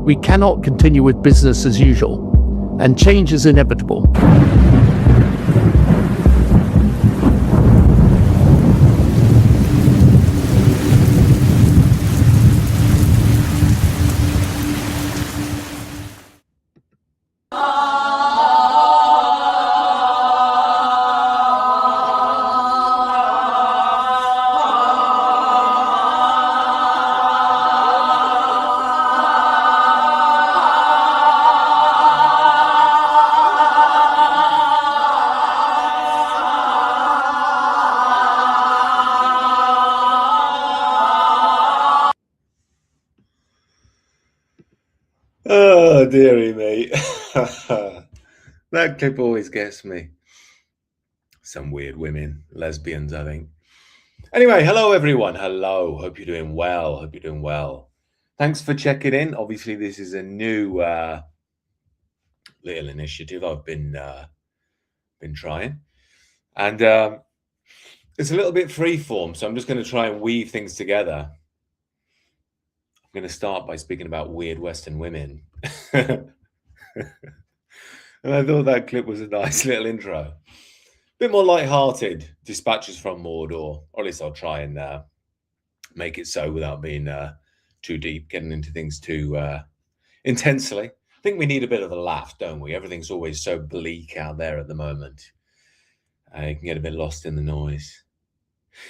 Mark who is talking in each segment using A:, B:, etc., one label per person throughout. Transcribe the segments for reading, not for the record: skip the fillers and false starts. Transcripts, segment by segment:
A: We cannot continue with business as usual, and change is inevitable.
B: Oh, dearie me. That clip always gets me. Some weird women, lesbians, I think. Anyway, hello everyone. Hello. Hope you're doing well. Hope you're doing well. Thanks for checking in. Obviously, this is a new little initiative I've been trying, and it's a little bit freeform. So I'm just going to try and weave things together. I'm going to start by speaking about weird Western women. And I thought that clip was a nice little intro. A bit more light-hearted, dispatches from Mordor, or at least I'll try and make it so without being too deep, getting into things too intensely. I think we need a bit of a laugh, don't we? Everything's always so bleak out there at the moment. You can get a bit lost in the noise.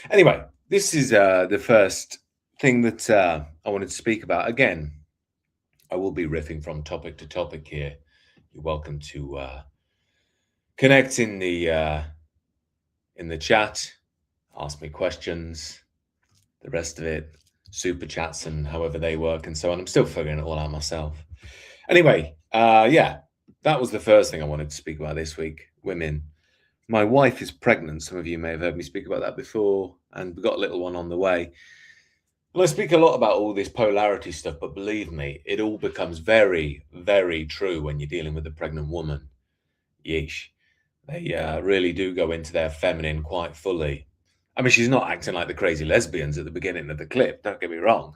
B: Anyway, this is the first thing that I wanted to speak about. Again, I will be riffing from topic to topic here. You're welcome to connect in the chat, ask me questions, the rest of it, super chats and however they work and so on. I'm still figuring it all out myself. Anyway, yeah, that was the first thing I wanted to speak about this week, women. My wife is pregnant. Some of you may have heard me speak about that before, and we've got a little one on the way. Well, I speak a lot about all this polarity stuff, but believe me, it all becomes very, very true when you're dealing with a pregnant woman. Yeesh. They really do go into their feminine quite fully. I mean, she's not acting like the crazy lesbians at the beginning of the clip, don't get me wrong.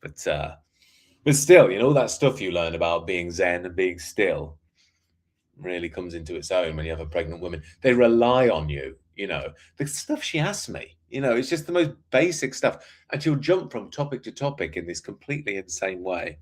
B: But still, you know, all that stuff you learn about being zen and being still really comes into its own when you have a pregnant woman. They rely on you, you know. The stuff she asks me, you know, it's just the most basic stuff. And she'll jump from topic to topic in this completely insane way.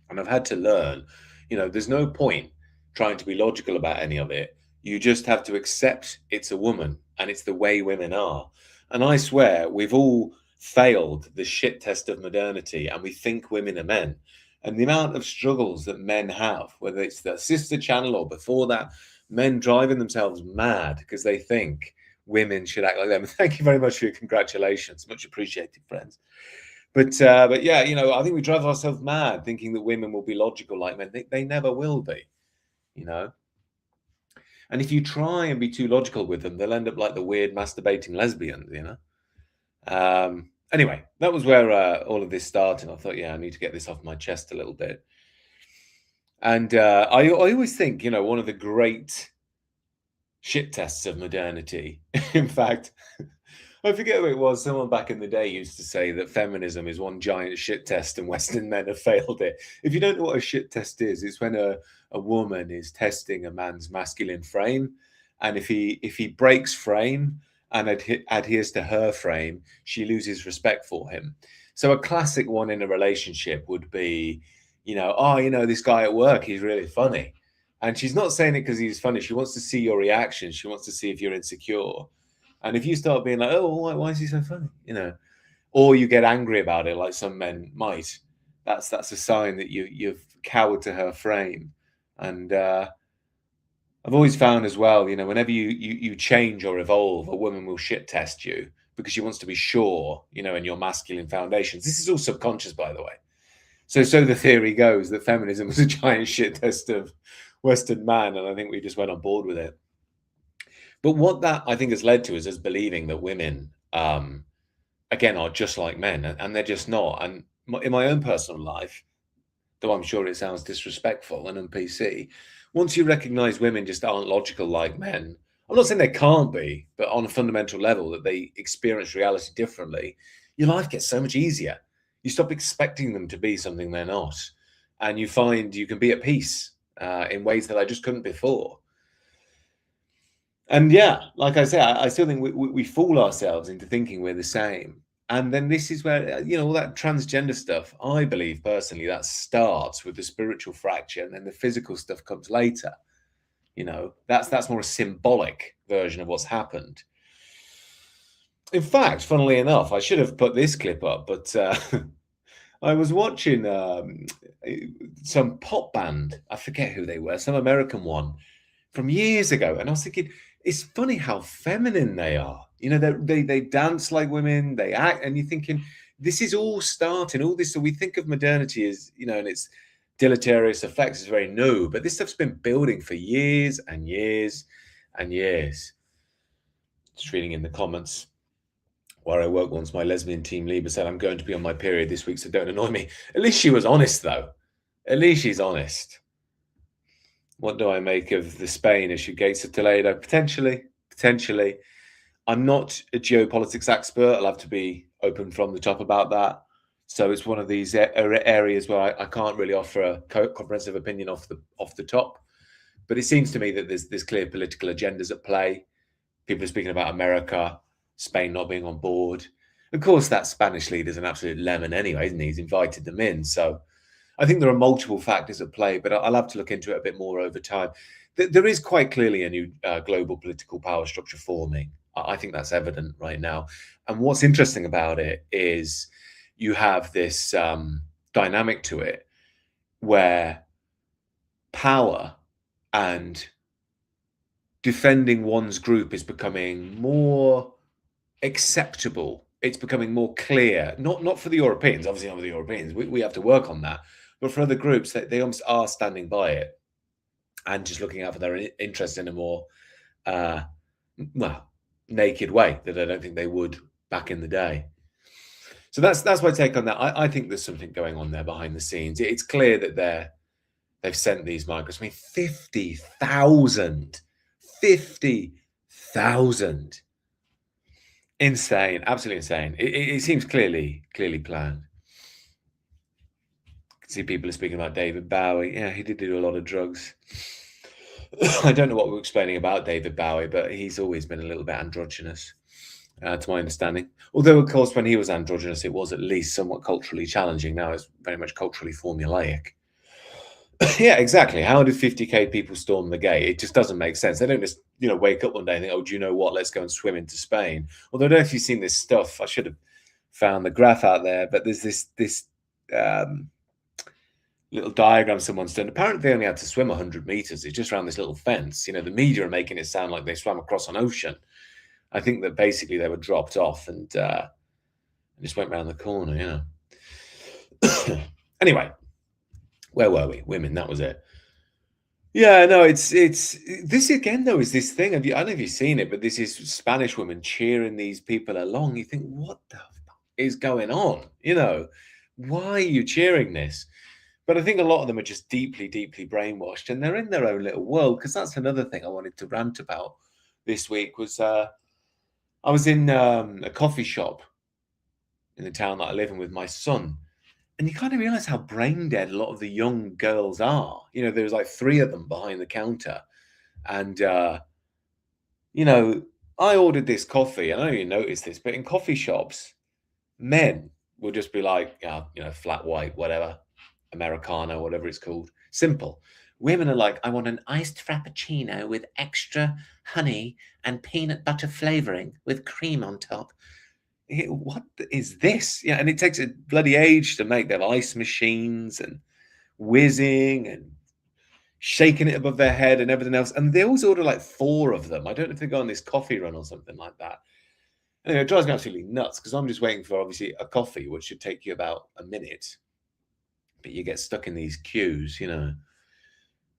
B: And I've had to learn, you know, there's no point trying to be logical about any of it. You just have to accept it's a woman and it's the way women are. And I swear we've all failed the shit test of modernity and we think women are men. And the amount of struggles that men have, whether it's the sister channel or before that, men driving themselves mad because they think women should act like them. Thank you very much for your congratulations. Much appreciated, friends. But yeah, you know, I think we drive ourselves mad thinking that women will be logical like men. They never will be, you know. And if you try and be too logical with them, they'll end up like the weird masturbating lesbians, you know. Anyway, that was where all of this started. I thought, yeah, I need to get this off my chest a little bit. And I always think, you know, one of the great shit tests of modernity, in fact, I forget who it was. Someone back in the day used to say that feminism is one giant shit test and Western men have failed it. If you don't know what a shit test is, it's when a woman is testing a man's masculine frame. And if he breaks frame and adheres to her frame, she loses respect for him. So a classic one in a relationship would be, you know, oh, you know, this guy at work, he's really funny. And she's not saying it because he's funny. She wants to see your reaction. She wants to see if you're insecure. And if you start being like, oh, why is he so funny? You know, or you get angry about it like some men might, that's a sign that you've cowered to her frame. And I've always found as well, you know, whenever you change or evolve, a woman will shit test you because she wants to be sure, you know, in your masculine foundations. This is all subconscious, by the way. So the theory goes that feminism was a giant shit test of Western man, and I think we just went on board with it. But what that I think has led to is us believing that women, again, are just like men, and they're just not. And in my own personal life, though I'm sure it sounds disrespectful and un-PC, once you recognize women just aren't logical like men, I'm not saying they can't be, but on a fundamental level that they experience reality differently, your life gets so much easier. You stop expecting them to be something they're not. and you find you can be at peace in ways that I just couldn't before. And yeah, like I say, I still think we fool ourselves into thinking we're the same. And then this is where, all that transgender stuff, I believe personally, that starts with the spiritual fracture, and then the physical stuff comes later. That's more a symbolic version of what's happened. In fact, funnily enough, I should have put this clip up, but I was watching some pop band. I forget who they were, some American one from years ago. And I was thinking, it's funny how feminine they are. They dance like women, they act, and you're thinking, this is all starting, all this. So we think of modernity as, and its deleterious effects is very new, but this stuff's been building for years and years and years. Just reading in the comments. Where I work once, my lesbian team leader said, I'm going to be on my period this week, so don't annoy me. At least she was honest, though. At least she's honest. What do I make of the Spain issue? Gates of Toledo? Potentially. I'm not a geopolitics expert. I'll have to be open from the top about that. So it's one of these areas where I can't really offer a comprehensive opinion off the top. But it seems to me that there's clear political agendas at play. People are speaking about America, Spain not being on board. Of course, that Spanish leader's an absolute lemon anyway, isn't he? He's invited them in. So I think there are multiple factors at play, but I'll have to look into it a bit more over time. There is quite clearly a new global political power structure forming. I think that's evident right now. And what's interesting about it is you have this dynamic to it where power and defending one's group is becoming more acceptable. It's becoming more clear, not for the Europeans, obviously not for the Europeans, we have to work on that, but for other groups, they almost are standing by it and just looking out for their interests in a more naked way that I don't think they would back in the day. So that's my take on that. I think there's something going on there behind the scenes. It's clear that they've sent these migrants. I mean, 50,000. Insane, absolutely insane. It seems clearly planned. I can see people are speaking about David Bowie. Yeah, he did do a lot of drugs. I don't know what we're explaining about David Bowie, but he's always been a little bit androgynous, to my understanding. Although, of course, when he was androgynous, it was at least somewhat culturally challenging. Now it's very much culturally formulaic. Yeah, exactly. How did 50k people storm the gate? It just doesn't make sense. They don't just, wake up one day and think, oh, do you know what? Let's go and swim into Spain. Although I don't know if you've seen this stuff. I should have found the graph out there, but there's this little diagram someone's done. Apparently they only had to swim 100 meters. It's just around this little fence. The media are making it sound like they swam across an ocean. I think that basically they were dropped off and just went around the corner, Anyway. Where were we? Women, that was it. Yeah, no, it's this again though is this thing. I don't know if you've seen it, but this is Spanish women cheering these people along. You think, what the fuck is going on? Why are you cheering this? But I think a lot of them are just deeply brainwashed, and they're in their own little world. Because that's another thing I wanted to rant about this week was I was in a coffee shop in the town that I live in with my son. And you kind of realize how brain dead a lot of the young girls are. There's like 3 of them behind the counter. And, I ordered this coffee. And I don't even notice this, but in coffee shops, men will just be like, flat white, whatever, Americano, whatever it's called. Simple. Women are like, I want an iced frappuccino with extra honey and peanut butter flavoring with cream on top. What is this? Yeah, and it takes a bloody age to make. They have ice machines and whizzing and shaking it above their head and everything else. And they always order like 4 of them. I don't know if they go on this coffee run or something like that. Anyway, it drives me absolutely nuts because I'm just waiting for obviously a coffee, which should take you about a minute. But you get stuck in these queues,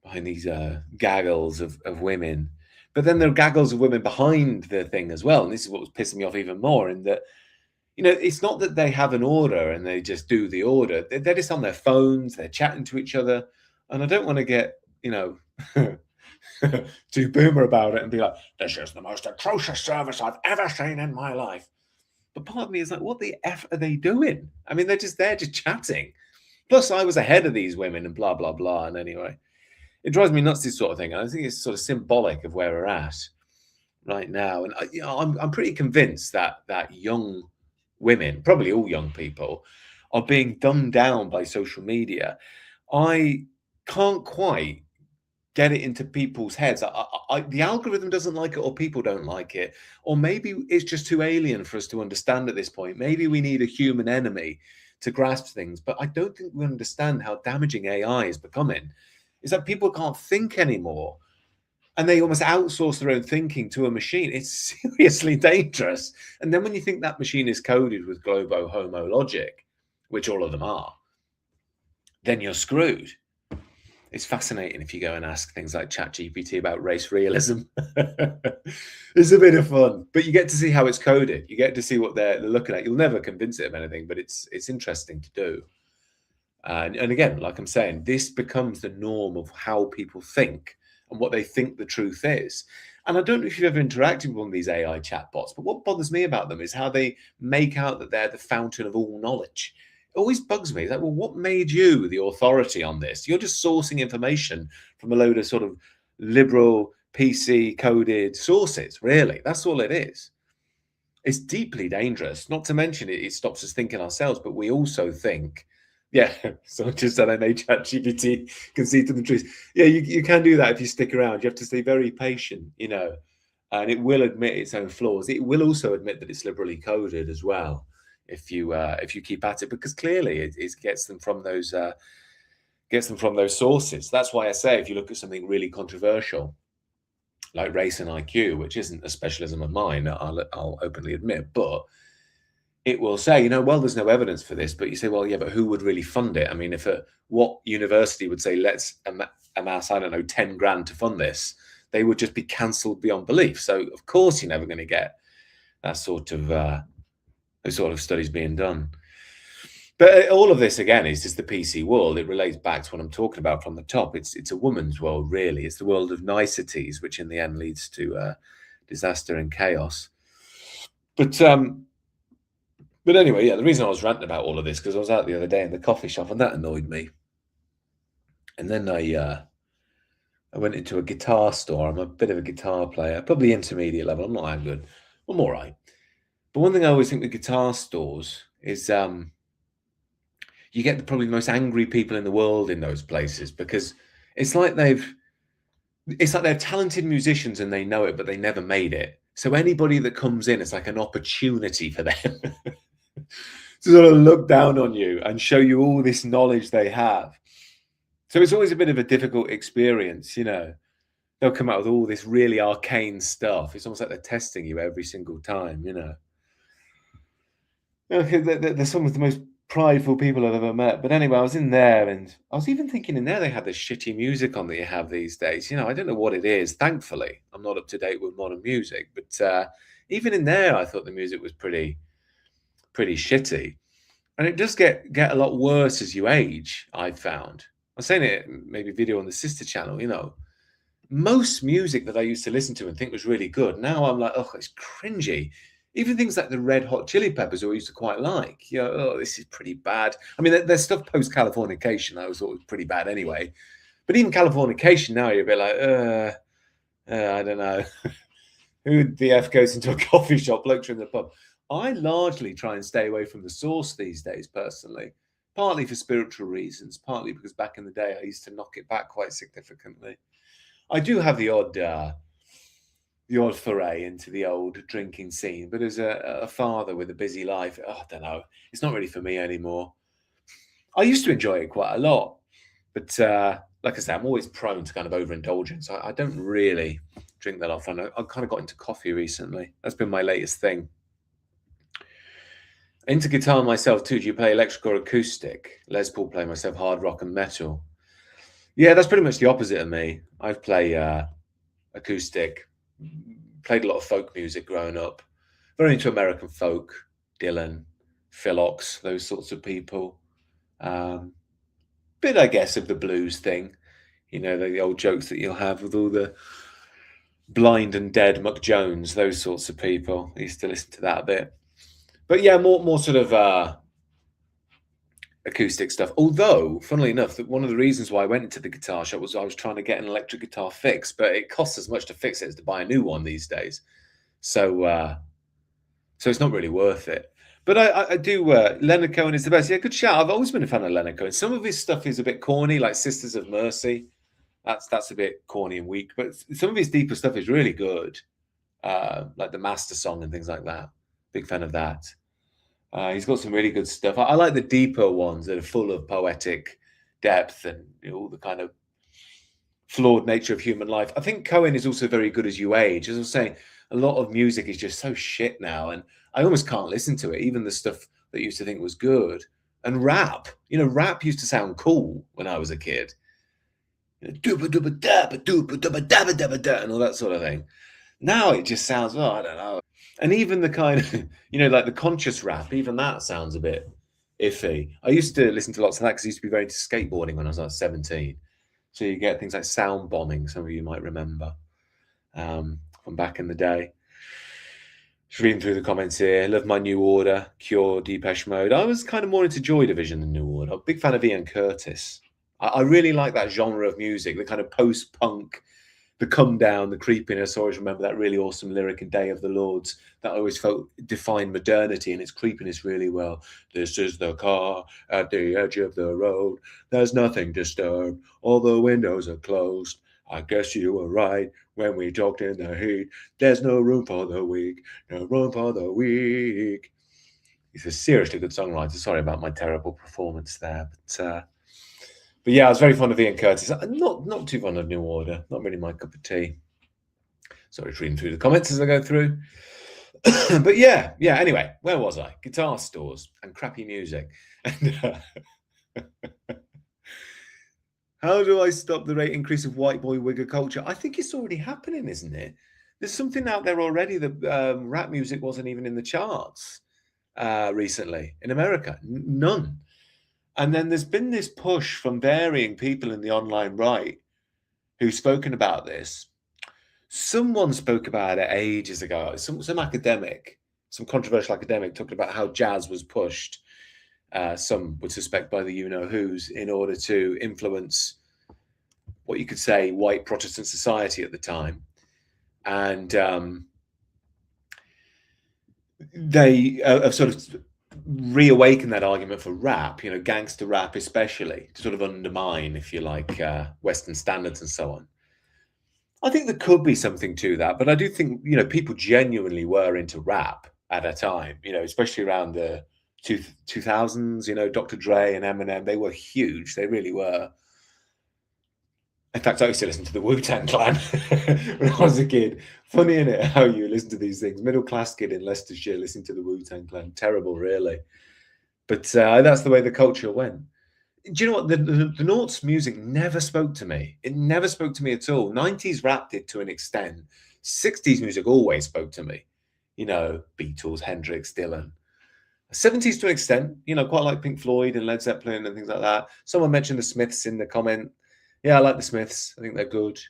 B: behind these gaggles of women. But then there are gaggles of women behind the thing as well. And this is what was pissing me off even more, in that, it's not that they have an order and they just do the order. They're just on their phones. They're chatting to each other. And I don't want to get, too boomer about it and be like, this is the most atrocious service I've ever seen in my life. But part of me is like, what the F are they doing? I mean, they're just there just chatting. Plus, I was ahead of these women and blah, blah, blah. And anyway, it drives me nuts, this sort of thing. And I think it's sort of symbolic of where we're at right now. And I'm pretty convinced that young women, probably all young people, are being dumbed down by social media. I can't quite get it into people's heads. The algorithm doesn't like it, or people don't like it, or maybe it's just too alien for us to understand at this point. Maybe we need a human enemy to grasp things, but I don't think we understand how damaging AI is becoming. Is that people can't think anymore, and they almost outsource their own thinking to a machine. It's seriously dangerous. And then when you think that machine is coded with globo homo logic, which all of them are, then you're screwed. It's fascinating if you go and ask things like ChatGPT about race realism. It's a bit of fun, but you get to see how it's coded. You get to see what they're looking at. You'll never convince it of anything, but it's interesting to do. And again, like I'm saying, this becomes the norm of how people think and what they think the truth is. And I don't know if you've ever interacted with one of these AI chatbots, but what bothers me about them is how they make out that they're the fountain of all knowledge. It always bugs me. It's like, well, what made you the authority on this? You're just sourcing information from a load of sort of liberal, PC coded sources, really. That's all it is. It's deeply dangerous. Not to mention it stops us thinking ourselves, but we also think, yeah, someone just said I made ChatGPT concede to the truth. Yeah, you can do that if you stick around. You have to stay very patient, and it will admit its own flaws. It will also admit that it's liberally coded as well, if you keep at it, because clearly it gets them from those sources. That's why I say if you look at something really controversial like race and IQ, which isn't a specialism of mine, I'll openly admit, but it will say, well, there's no evidence for this, but you say, well, yeah, but who would really fund it? I mean, what university would say, let's amass, I don't know, 10 grand to fund this? They would just be cancelled beyond belief. So of course you're never going to get that sort of those sort of studies being done. But all of this, again, is just the PC world. It relates back to what I'm talking about from the top. It's a woman's world, really. It's the world of niceties, which in the end leads to disaster and chaos. But anyway, yeah, the reason I was ranting about all of this, because I was out the other day in the coffee shop, and that annoyed me. And then I went into a guitar store. I'm a bit of a guitar player, probably intermediate level. I'm not that good. I'm all right. But one thing I always think with guitar stores is you get probably the most angry people in the world in those places, because it's like they're talented musicians and they know it, but they never made it. So anybody that comes in, it's like an opportunity for them to sort of look down on you and show you all this knowledge they have. So it's always a bit of a difficult experience, They'll come out with all this really arcane stuff. It's almost like they're testing you every single time, They're some of the most prideful people I've ever met. But anyway, I was in there, and I was even thinking in there they had this shitty music on that you have these days. I don't know what it is. Thankfully, I'm not up to date with modern music. But even in there, I thought the music was pretty shitty. And it does get a lot worse as you age, I've found. I was saying it maybe video on the sister channel, Most music that I used to listen to and think was really good, now I'm like, oh, it's cringy. Even things like the Red Hot Chili Peppers, who I used to quite like, oh, this is pretty bad. I mean, there's stuff post-Californication I always thought was pretty bad anyway. But even Californication now, you're a bit like, I don't know. Who the F goes into a coffee shop, blokes are in the pub? I largely try and stay away from the source these days, personally. Partly for spiritual reasons, partly because back in the day, I used to knock it back quite significantly. I do have the odd foray into the old drinking scene, but as a father with a busy life, I don't know, it's not really for me anymore. I used to enjoy it quite a lot, but like I say, I'm always prone to kind of overindulgence. I don't really drink that often. I kind of got into coffee recently. That's been my latest thing. Into guitar myself too. Do you play electric or acoustic? Les Paul play myself hard rock and metal. Yeah, that's pretty much the opposite of me. I play acoustic. Played a lot of folk music growing up. Very into American folk, Dylan, Phillox, those sorts of people. Bit, I guess, of the blues thing. The old jokes that you'll have with all the blind and dead Muck Jones, those sorts of people. I used to listen to that a bit. But yeah, more sort of acoustic stuff. Although, funnily enough, that one of the reasons why I went into the guitar shop was I was trying to get an electric guitar fixed, but it costs as much to fix it as to buy a new one these days. So it's not really worth it. But I do. Leonard Cohen is the best. Yeah, good shout. I've always been a fan of Leonard Cohen. Some of his stuff is a bit corny, like Sisters of Mercy. That's a bit corny and weak. But some of his deeper stuff is really good, like the Master Song and things like that. Big fan of that. He's got some really good stuff. I like the deeper ones that are full of poetic depth and all the kind of flawed nature of human life. I think Cohen is also very good as you age. As I was saying, a lot of music is just so shit now, and I almost can't listen to it, even the stuff that used to think was good. And rap, rap used to sound cool when I was a kid. And all that sort of thing. Now it just sounds, I don't know. And even the kind of, like the conscious rap, even that sounds a bit iffy. I used to listen to lots of that because I used to be very into skateboarding when I was like 17. So you get things like sound bombing, some of you might remember from back in the day. Just reading through the comments here. Love My New Order, Cure, Depeche Mode. I was kind of more into Joy Division than New Order. I'm a big fan of Ian Curtis. I really like that genre of music, the kind of post-punk, the come down, the creepiness. I always remember that really awesome lyric in Day of the Lords that I always felt defined modernity and its creepiness really well. This is the car at the edge of the road. There's nothing disturbed. All the windows are closed. I guess you were right when we talked in the heat. There's no room for the weak. No room for the weak. He's a seriously good songwriter. Sorry about my terrible performance there. But yeah, I was very fond of Ian Curtis. Not too fond of New Order. Not really my cup of tea. Sorry, reading through the comments as I go through. But yeah. Anyway, where was I? Guitar stores and crappy music. And, how do I stop the rate increase of white boy wigger culture? I think it's already happening, isn't it? There's something out there already that rap music wasn't even in the charts recently in America. None. And then there's been this push from varying people in the online right who've spoken about this. Someone spoke about it ages ago. Some academic, some controversial academic talking about how jazz was pushed, some would suspect by the you-know-whos, in order to influence what you could say white Protestant society at the time. And they have sort of reawaken that argument for rap, gangster rap especially, to sort of undermine, if you like, Western standards and so on. I think there could be something to that, but I do think, people genuinely were into rap at a time, especially around the 2000s, Dr. Dre and Eminem, they were huge. They really were. In fact, I used to listen to the Wu-Tang Clan when I was a kid. Funny, isn't it, how you listen to these things? Middle-class kid in Leicestershire listening to the Wu-Tang Clan. Terrible, really. But that's the way the culture went. Do you know what? The Noughts music never spoke to me. It never spoke to me at all. 90s rap did to an extent. 60s music always spoke to me. Beatles, Hendrix, Dylan. 70s to an extent, quite like Pink Floyd and Led Zeppelin and things like that. Someone mentioned the Smiths in the comment. Yeah, I like the Smiths. I think they're good.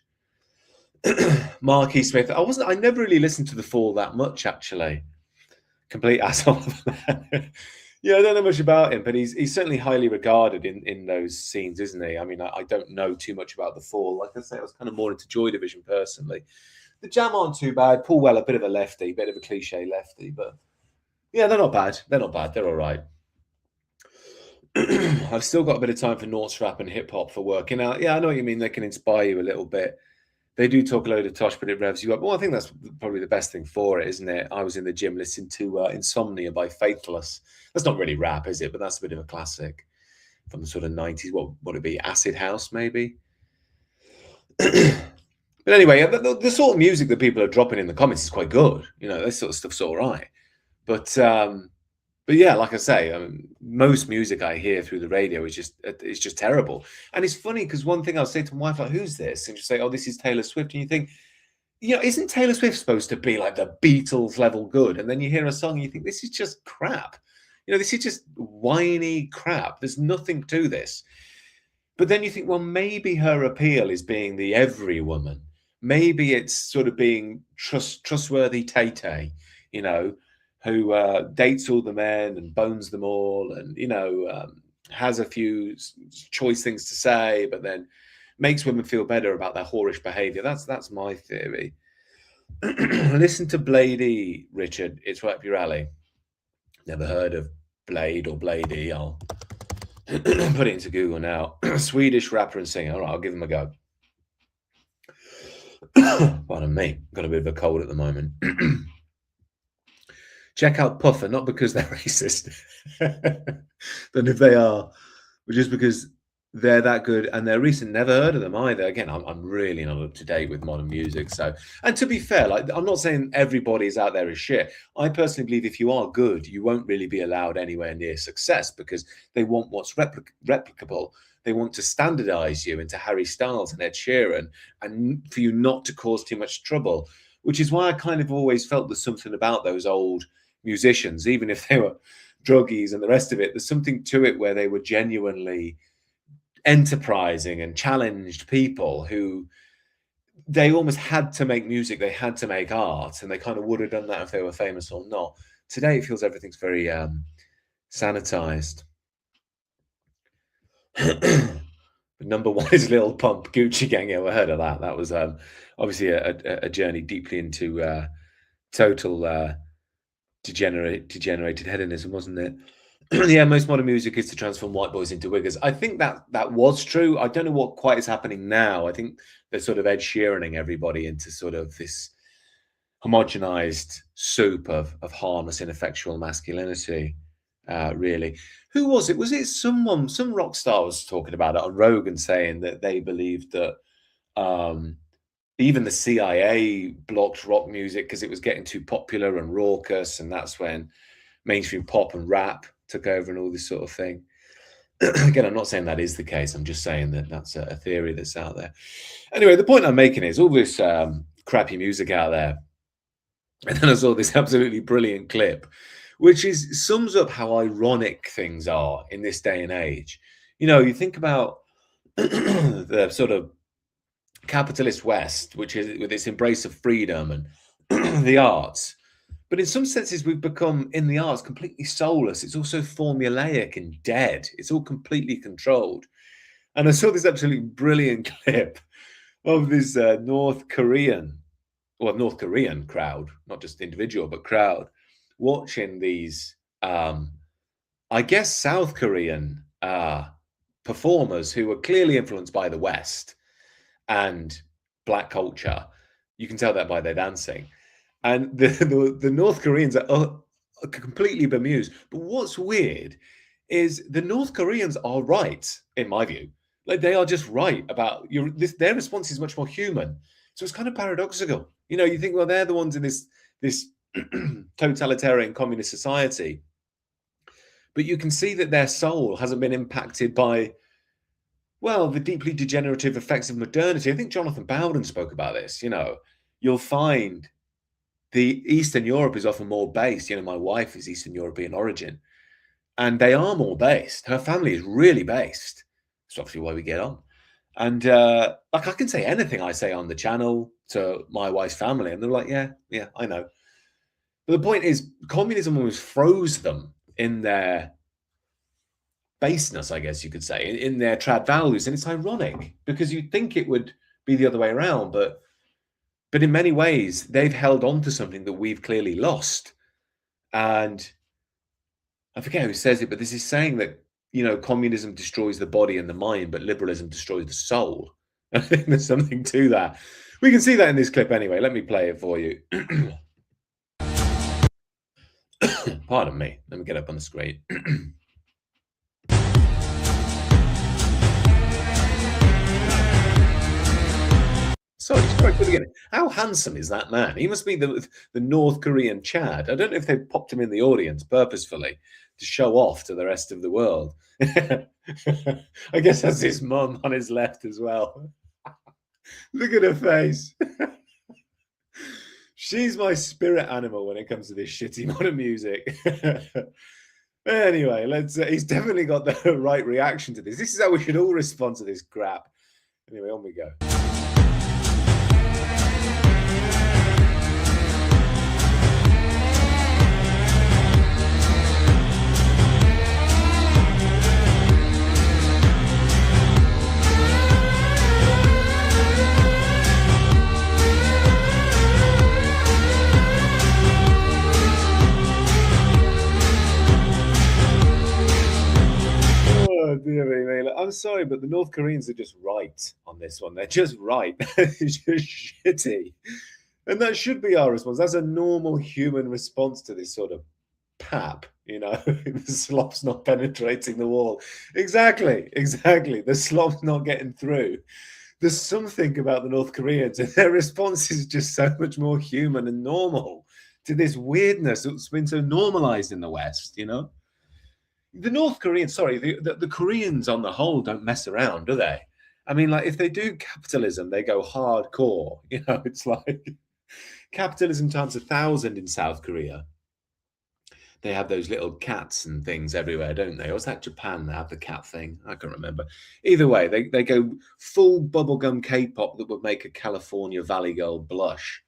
B: Marquis Smith. I never really listened to The Fall that much, actually. Complete asshole. Yeah, I don't know much about him, but he's certainly highly regarded in those scenes, isn't he? I mean, I don't know too much about The Fall. Like I say, I was kind of more into Joy Division personally. The Jam aren't too bad. Paul Weller, a bit of a lefty, bit of a cliche lefty, but yeah, they're not bad. They're not bad. They're all right. I've still got a bit of time for Noughts rap and hip hop for working out. Yeah, I know what you mean. They can inspire you a little bit. They do talk a load of tosh, but it revs you up. Well, I think that's probably the best thing for it, isn't it? I was in the gym listening to Insomnia by Faithless. That's not really rap, is it? But that's a bit of a classic from the sort of 90s. What would it be? Acid house, maybe? But anyway, the sort of music that people are dropping in the comments is quite good. This sort of stuff's all right. But yeah, like I say, most music I hear through the radio is just terrible. And it's funny because one thing I'll say to my wife, like, who's this? And she'll say, oh, this is Taylor Swift. And you think, isn't Taylor Swift supposed to be like the Beatles level good? And then you hear a song and you think, this is just crap. This is just whiny crap. There's nothing to this. But then you think, well, maybe her appeal is being the every woman. Maybe it's sort of being trustworthy Tay-Tay, who dates all the men and bones them all, and has a few choice things to say, but then makes women feel better about their whorish behavior. That's my theory. Listen to Bladey, Richard. It's right up your alley. Never heard of Blade or Bladey. I'll put it into Google now. Swedish rapper and singer. All right, I'll give them a go. Pardon me. Got a bit of a cold at the moment. Check out Puffer, not because they're racist, but if they are, but just because they're that good and they're recent. Never heard of them either. Again, I'm really not up to date with modern music. So, and to be fair, like, I'm not saying everybody's out there is shit. I personally believe if you are good, you won't really be allowed anywhere near success because they want what's replicable. They want to standardize you into Harry Styles and Ed Sheeran and for you not to cause too much trouble, which is why I kind of always felt there's something about those old musicians, even if they were druggies and the rest of it, there's something to it where they were genuinely enterprising and challenged people who they almost had to make music, they had to make art, and they kind of would have done that if they were famous or not. Today it feels everything's very sanitized. Number one is Lil Pump, Gucci Gang. Yeah, I heard of that. That was obviously a journey deeply into total degenerated hedonism, wasn't it? Yeah, most modern music is to transform white boys into wiggers. I think that was true. I don't know what quite is happening now. I think they're sort of Ed Sheeraning everybody into sort of this homogenized soup of harmless, ineffectual masculinity. Really, who was it? Was it some rock star was talking about it on Rogan, saying that they believed that even the CIA blocked rock music because it was getting too popular and raucous, and that's when mainstream pop and rap took over and all this sort of thing. Again, I'm not saying that is the case. I'm just saying that that's a theory that's out there. Anyway, the point I'm making is all this crappy music out there. And then I saw this absolutely brilliant clip, which sums up how ironic things are in this day and age. You know, you think about the sort of capitalist West, which is with its embrace of freedom and the arts. But in some senses, we've become, in the arts, completely soulless. It's also formulaic and dead. It's all completely controlled. And I saw this absolutely brilliant clip of this North Korean crowd, not just individual, but crowd, watching these, I guess, South Korean performers who were clearly influenced by the West and black culture. You can tell that by their dancing. And the North Koreans are completely bemused. But what's weird is the North Koreans are right, in my view. Like, they are just right about their response is much more human. So it's kind of paradoxical. You know, you think, well, they're the ones in this totalitarian communist society. But you can see that their soul hasn't been impacted by, well, the deeply degenerative effects of modernity. I think Jonathan Bowden spoke about this. You know, you'll find the Eastern Europe is often more based. You know, my wife is Eastern European origin, and they are more based. Her family is really based. That's obviously why we get on. And like, I can say anything I say on the channel to my wife's family, and they're like, yeah, I know. But the point is, communism almost froze them in their baseness, I guess you could say, in their trad values. And it's ironic because you'd think it would be the other way around, but in many ways, they've held on to something that we've clearly lost. And I forget who says it, but this is saying that, you know, communism destroys the body and the mind, but liberalism destroys the soul. I think there's something to that. We can see that in this clip anyway. Let me play it for you. Pardon me. Let me get up on the screen. Sorry, again. How handsome is that man? He must be the North Korean Chad. I don't know if they popped him in the audience purposefully to show off to the rest of the world. I guess that's his mum on his left as well. Look at her face. She's my spirit animal when it comes to this shitty modern music. Anyway, he's definitely got the right reaction to this. This is how we should all respond to this crap. Anyway, on we go. Oh, dear me. Look, I'm sorry, but the North Koreans are just right on this one. They're just right. It's just shitty. And that should be our response. That's a normal human response to this sort of pap, the slop's not penetrating the wall. Exactly. The slop's not getting through. There's something about the North Koreans, and their response is just so much more human and normal to this weirdness that's been so normalized in the West, The North Koreans, sorry, the Koreans on the whole don't mess around, do they? I mean, like, if they do capitalism, they go hardcore. It's like capitalism times 1,000 in South Korea. They have those little cats and things everywhere, don't they? Or was that Japan? They have the cat thing. I can't remember. Either way, they go full bubblegum K-pop that would make a California Valley girl blush.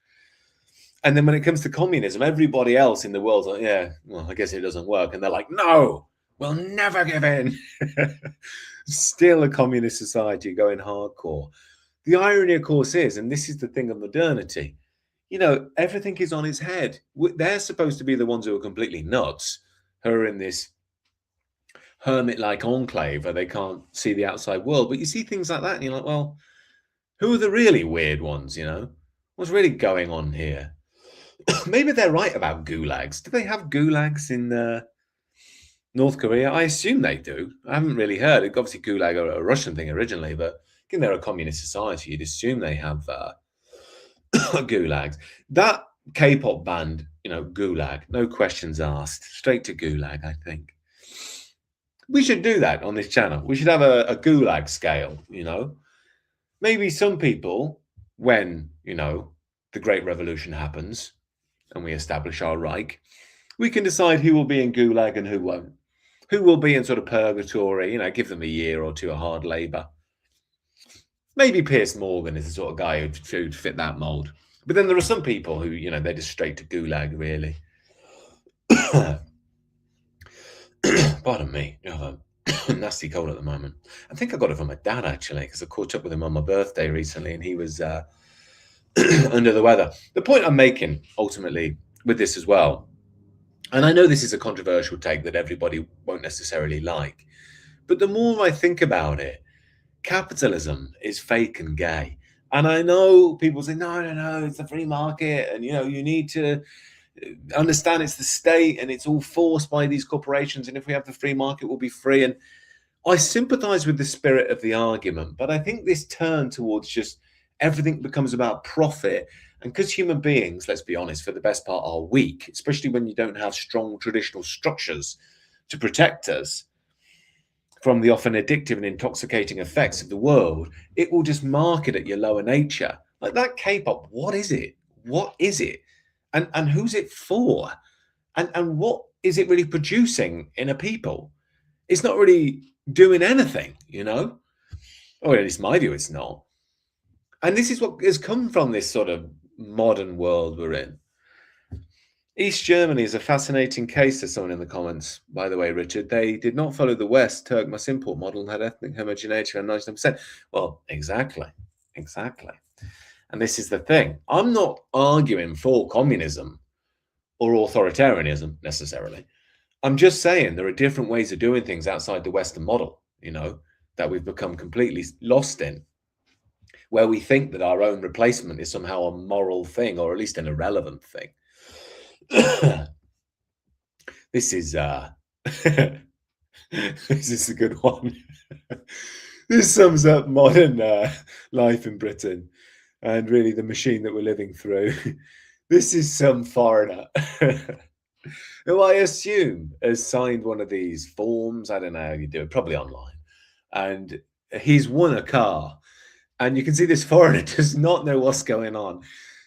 B: And then when it comes to communism, everybody else in the world's like, yeah, well, I guess it doesn't work. And they're like, no, we'll never give in. Still a communist society going hardcore. The irony, of course, is, and this is the thing of modernity, everything is on its head. They're supposed to be the ones who are completely nuts, who are in this hermit-like enclave where they can't see the outside world. But you see things like that, and you're like, well, who are the really weird ones, What's really going on here? Maybe they're right about gulags. Do they have gulags in North Korea? I assume they do. I haven't really heard. Obviously, gulag are a Russian thing originally, but given they're a communist society, you'd assume they have gulags. That K-pop band, gulag, no questions asked, straight to gulag. I think we should do that on this channel. We should have a gulag scale. Maybe some people, when the Great Revolution happens and we establish our Reich, we can decide who will be in gulag and who won't, who will be in sort of purgatory. Give them a year or two of hard labor. Maybe Piers Morgan is the sort of guy who'd fit that mold. But then there are some people who, they're just straight to gulag, really. Pardon me. I have a nasty cold at the moment. I think I got it from my dad, actually, because I caught up with him on my birthday recently, and he was under the weather. The point I'm making, ultimately, with this as well, and I know this is a controversial take that everybody won't necessarily like, but the more I think about it, capitalism is fake and gay. And I know people say, no, it's the free market. And, you need to understand it's the state and it's all forced by these corporations. And if we have the free market, we'll be free. And I sympathize with the spirit of the argument. But I think this turn towards just everything becomes about profit. And because human beings, let's be honest, for the best part, are weak, especially when you don't have strong traditional structures to protect us from the often addictive and intoxicating effects of the world, it will just market at your lower nature. Like that K-pop, what is it? What is it? And who's it for? And what is it really producing in a people? It's not really doing anything, Or at least my view, it's not. And this is what has come from this sort of modern world we're in. East Germany is a fascinating case, says someone in the comments, by the way, Richard. They did not follow the West Turk must import model and had ethnic homogeneity around 99%. Well, exactly. And this is the thing. I'm not arguing for communism or authoritarianism necessarily. I'm just saying there are different ways of doing things outside the Western model, that we've become completely lost in, where we think that our own replacement is somehow a moral thing, or at least an irrelevant thing. This is this is a good one. This sums up modern life in Britain and really the machine that we're living through. This is some foreigner who I assume has signed one of these forms. I don't know how you do it, probably online. And he's won a car. And you can see this foreigner does not know what's going on.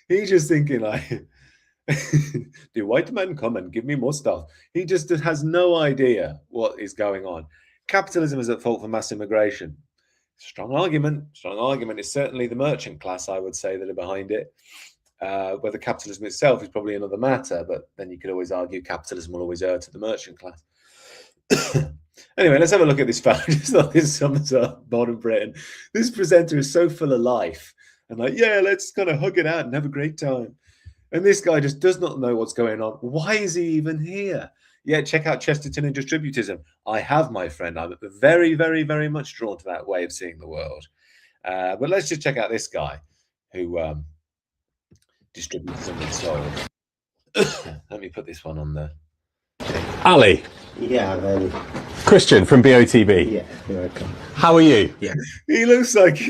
B: He's just thinking like, the white men come and give me more stuff. He just has no idea what is going on. Capitalism is at fault for mass immigration. Strong argument. It's certainly the merchant class, I would say, that are behind it. Whether capitalism itself is probably another matter, but then you could always argue capitalism will always err to the merchant class. Anyway, let's have a look at this fact. Just thought this sums up modern Britain. This presenter is so full of life and like, yeah, let's kind of hug it out and have a great time. And this guy just does not know what's going on. Why is he even here? Yeah, check out Chesterton and distributism. I have, my friend. I'm very, very, very much drawn to that way of seeing the world. But let's just check out this guy who distributes and sold. Let me put this one on there.
C: Ali.
D: Yeah, very.
C: Christian from BOTB.
D: Yeah, you're welcome.
C: How are you?
D: Yeah.
B: He looks like,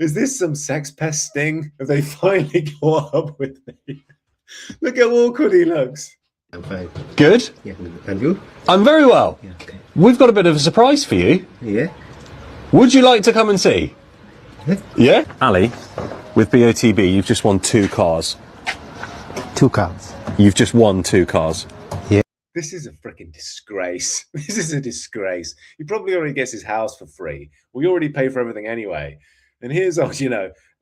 B: is this some sex pest sting? Have they finally caught up with me? Look how awkward he looks.
D: I'm fine.
C: Good.
D: Yeah, and you?
C: I'm very well.
D: Yeah, okay.
C: We've got a bit of a surprise for you.
D: Yeah.
C: Would you like to come and see? Yeah? Ali, with BOTB, you've just won 2 cars.
D: 2 cards.
C: You've just won 2 cars.
B: This is a freaking disgrace. This is a disgrace. He probably already gets his house for free. We already pay for everything anyway. And here's,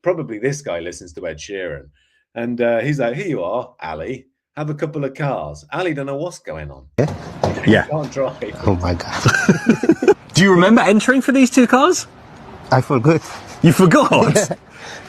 B: probably this guy listens to Ed Sheeran. And he's like, here you are, Ali. Have a couple of cars. Ali don't know what's going on.
C: Yeah.
B: He can't drive.
D: Oh my God.
C: Do you remember entering for these 2 cars?
D: I forgot.
C: You forgot?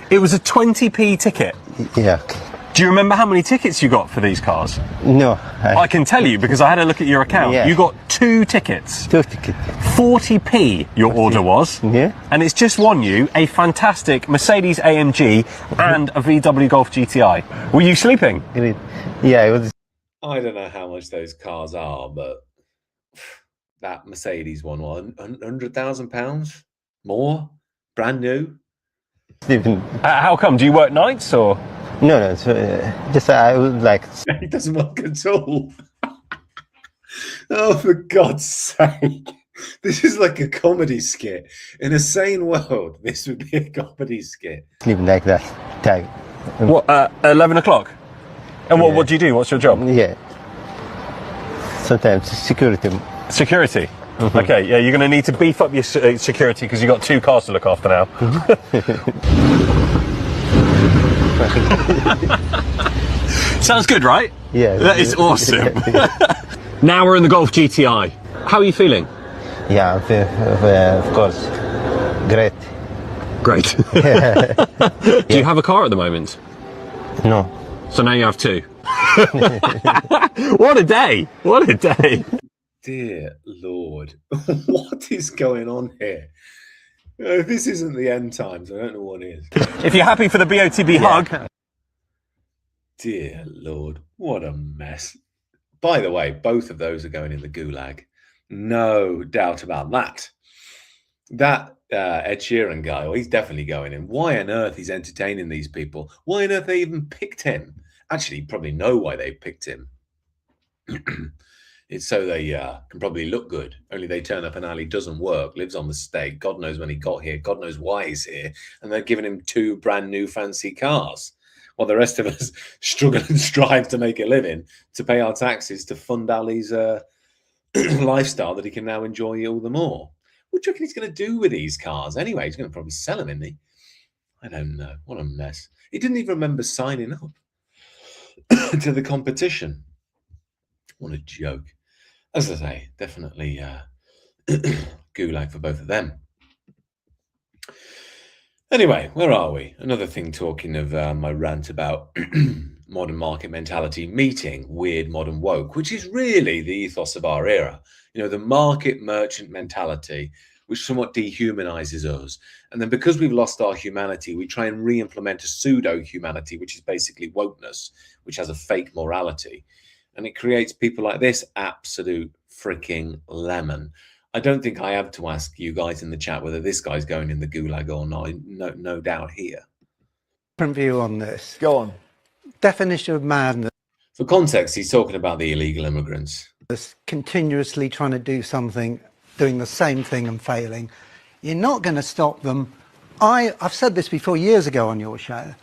C: It was a 20p ticket.
D: Yeah, okay.
C: Do you remember how many tickets you got for these cars?
D: No.
C: I can tell you because I had a look at your account.
D: Yeah.
C: You got 2 tickets.
D: 2 tickets.
C: 40p your order was.
D: Yeah.
C: And it's just won you a fantastic Mercedes AMG and a VW Golf GTI. Were you sleeping?
D: Yeah, I was.
B: I don't know how much those cars are, but that Mercedes one, £100,000 more, brand new.
D: Sleeping.
C: How come? Do you work nights or?
D: No, so, just I would like.
B: He doesn't work at all. Oh, for God's sake. This is like a comedy skit. In a sane world, this would be a comedy skit.
D: Sleep like that time.
C: What, 11 o'clock? And what do you do? What's your job?
D: Yeah. Sometimes security.
C: Security? Mm-hmm. Okay, yeah, you're going to need to beef up your security because you've got 2 cars to look after now. Sounds good, right?
D: Yeah.
C: That is awesome. Now we're in the Golf GTI. How are you feeling?
D: Yeah, of course. Great.
C: Great. Do you have a car at the moment?
D: No.
C: So now you have 2. What a day! What a day!
B: Dear Lord, what is going on here? If this isn't the end times, I don't know what is.
C: If you're happy for the BOTB hug.
B: Dear Lord, what a mess. By the way, both of those are going in the gulag. No doubt about that. That Ed Sheeran guy, well, he's definitely going in. Why on earth he's entertaining these people? Why on earth they even picked him? Actually, you probably know why they picked him. It's so they can probably look good. Only they turn up and Ali doesn't work, lives on the state. God knows when he got here. God knows why he's here. And they're giving him 2 brand new fancy cars. While the rest of us struggle and strive to make a living, to pay our taxes, to fund Ali's lifestyle that he can now enjoy all the more. What do you reckon he's going to do with these cars anyway? He's going to probably sell them, isn't he? I don't know. What a mess. He didn't even remember signing up to the competition. What a joke. As I say, definitely gulag for both of them. Anyway, where are we? Another thing, talking of my rant about modern market mentality meeting weird modern woke, which is really the ethos of our era. The market merchant mentality, which somewhat dehumanizes us. And then because we've lost our humanity, we try and re-implement a pseudo-humanity, which is basically wokeness, which has a fake morality. And it creates people like this absolute freaking lemon. I don't think I have to ask you guys in the chat whether this guy's going in the gulag or not. No doubt here.
E: Different view on this.
C: Go on.
E: Definition of madness.
B: For context, he's talking about the illegal immigrants.
E: Continuously trying to do something, doing the same thing and failing. You're not going to stop them. I've said this before years ago on your show.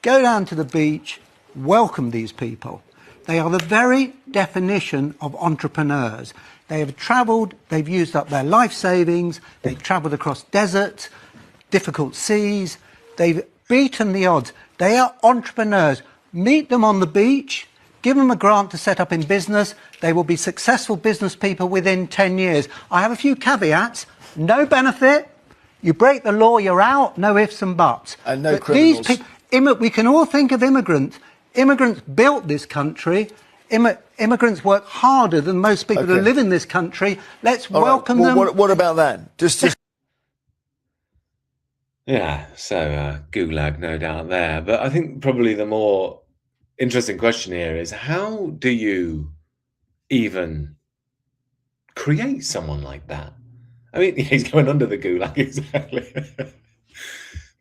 E: Go down to the beach, welcome these people. They are the very definition of entrepreneurs. They have travelled, they've used up their life savings, they've travelled across deserts, difficult seas, they've beaten the odds. They are entrepreneurs. Meet them on the beach, give them a grant to set up in business. They will be successful business people within 10 years. I have a few caveats. No benefit. You break the law, you're out. No ifs and buts.
F: And no
E: but
F: criminals.
E: These people, we can all think of immigrants. Immigrants built this country. Immigrants work harder than most people who live in this country. Let's
F: All right.
E: welcome
F: Well,
E: them.
F: What about that? Just
B: Yeah, so gulag, no doubt there. But I think probably the more interesting question here is, how do you even create someone like that? I mean, he's going under the gulag, exactly.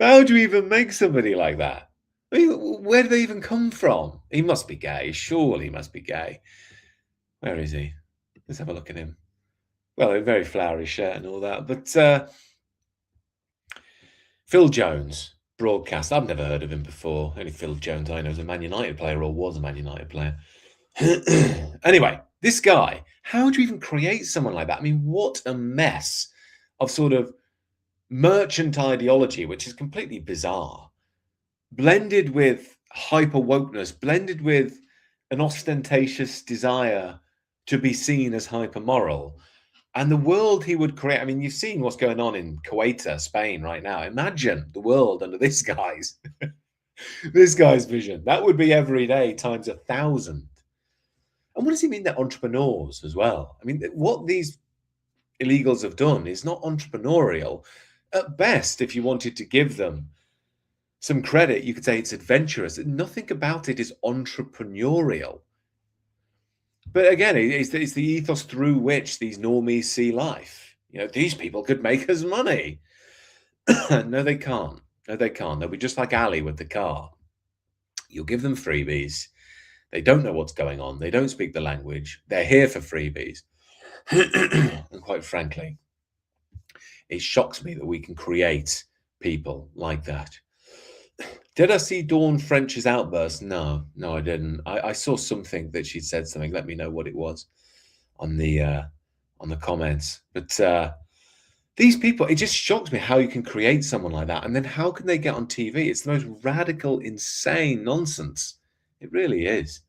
B: How do you even make somebody like that? I mean, where do they even come from? He must be gay. Surely he must be gay. Where is he? Let's have a look at him. Well, a very flowery shirt and all that. But Phil Jones, broadcast. I've never heard of him before. Only Phil Jones I know is a Man United player, or was a Man United player. Anyway, this guy, how do you even create someone like that? I mean, what a mess of sort of merchant ideology, which is completely bizarre, blended with hyper wokeness, blended with an ostentatious desire to be seen as hyper moral. And the world he would create, I mean, you've seen what's going on in Kuwait, Spain right now. Imagine the world under this guy's vision. That would be every day times 1,000. And what does he mean they're entrepreneurs as well? I mean, what these illegals have done is not entrepreneurial. At best, if you wanted to give them some credit, you could say it's adventurous. Nothing about it is entrepreneurial. But again, it's the ethos through which these normies see life. You know, these people could make us money. No, they can't. No, they can't. They'll be just like Ali with the car. You'll give them freebies. They don't know what's going on. They don't speak the language. They're here for freebies. And quite frankly, it shocks me that we can create people like that. Did I see Dawn French's outburst? No, I didn't. I saw something that she'd said something. Let me know what it was on the comments. But these people, it just shocks me how you can create someone like that, and then how can they get on TV? It's the most radical, insane nonsense. It really is.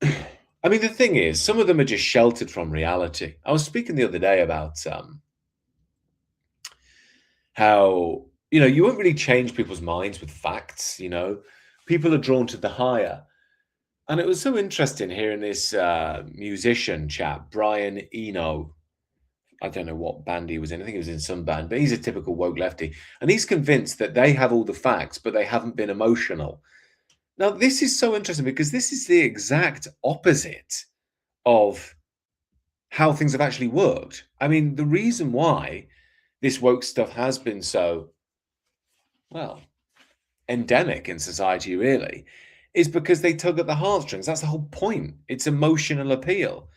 B: I mean, the thing is, some of them are just sheltered from reality. I was speaking the other day about how, you know, you won't really change people's minds with facts, you know. People are drawn to the higher. And it was so interesting hearing this musician chap, Brian Eno. I don't know what band he was in. I think he was in some band, but he's a typical woke lefty. And he's convinced that they have all the facts, but they haven't been emotional. Now, this is so interesting because this is the exact opposite of how things have actually worked. I mean, the reason why this woke stuff has been so, well, endemic in society, really, is because they tug at the heartstrings. That's the whole point. It's emotional appeal.